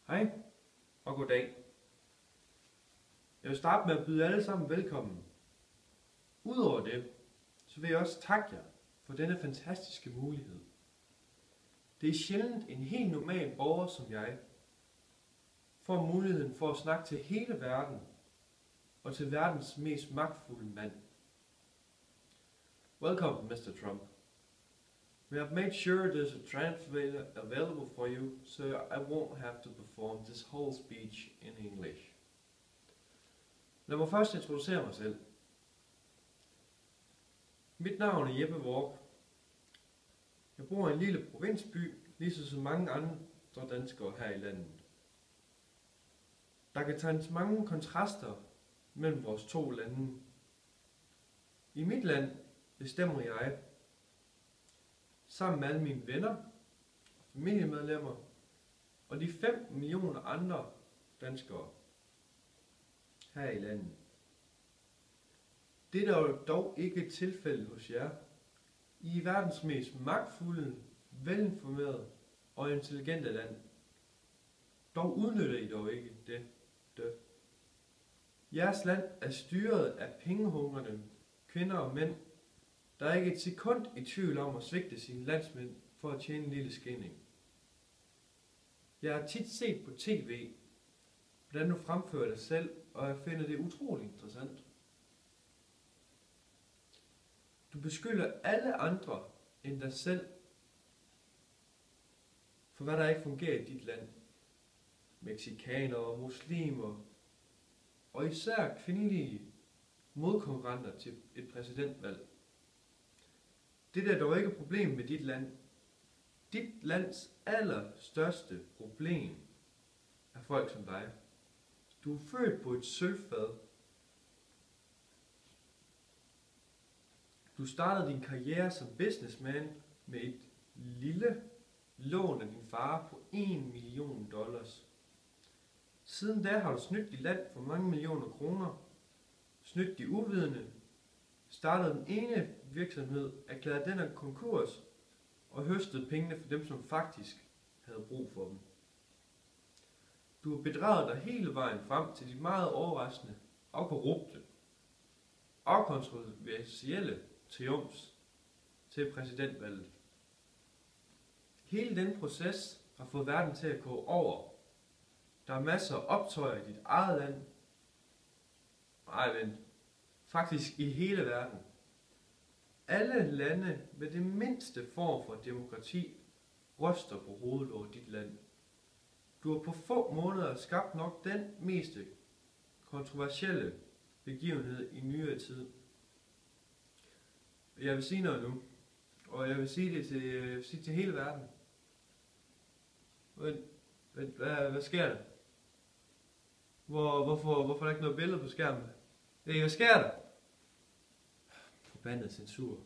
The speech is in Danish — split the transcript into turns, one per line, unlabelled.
Hej og goddag. Jeg vil starte med at byde alle sammen velkommen. Udover det, så vil jeg også takke jer for denne fantastiske mulighed. Det er sjældent en helt normal borger som jeg får muligheden for at snakke til hele verden og til verdens mest magtfulde mand. Welcome, Mr. Trump. We have made sure there's a translator available for you, so I won't have to perform this whole speech in English. Lad mig først introducere mig selv. Mit navn er Jeppe Vork. Jeg bor i en lille provinsby, ligesom så mange andre danskere her i landet. Der kan tegnes mange kontraster mellem vores to lande. I mit land bestemmer jeg, sammen med alle mine venner, familiemedlemmer og de 5 millioner andre danskere her i landet. Det er dog ikke tilfældet hos jer. I er verdens mest magtfulde, velinformerede og intelligente land. Dog udnytter I dog ikke det. Jeres land er styret af pengehungrende kvinder og mænd, der er ikke et sekund i tvivl om at svigte sine landsmænd for at tjene en lille skilling. Jeg har tit set på tv, hvordan du fremfører dig selv, og jeg finder det utrolig interessant. Du beskylder alle andre end dig selv for hvad der ikke fungerer i dit land. Mexikanere, muslimer og især kvindelige modkonkurrenter til et præsidentvalg. Det er dog ikke et problem med dit land. Dit lands allerstørste problem er folk som dig. Du er født på et sølvfad. Du startede din karriere som businessman med et lille lån af din far på $1 million. Siden da har du snydt dit land for mange millioner kroner, snydt de uvidende, startede den ene virksomhed, erklærede den konkurs og høstede pengene for dem, som faktisk havde brug for dem. Du har bedraget dig hele vejen frem til de meget overraskende og korrupte og kontroversielle triumfs til præsidentvalget. Hele den proces har fået verden til at gå over. Der er masser af optøjer i dit eget land. Faktisk i hele verden. Alle lande med det mindste form for demokrati ryster på hovedet over dit land. Du har på få måneder skabt nok den mest kontroversielle begivenhed i nyere tid. Jeg vil sige noget nu, og jeg vil sige det til hele verden. Hvad sker der? Hvorfor er der ikke noget billede på skærmen? Hvad sker der? Forbandet censur.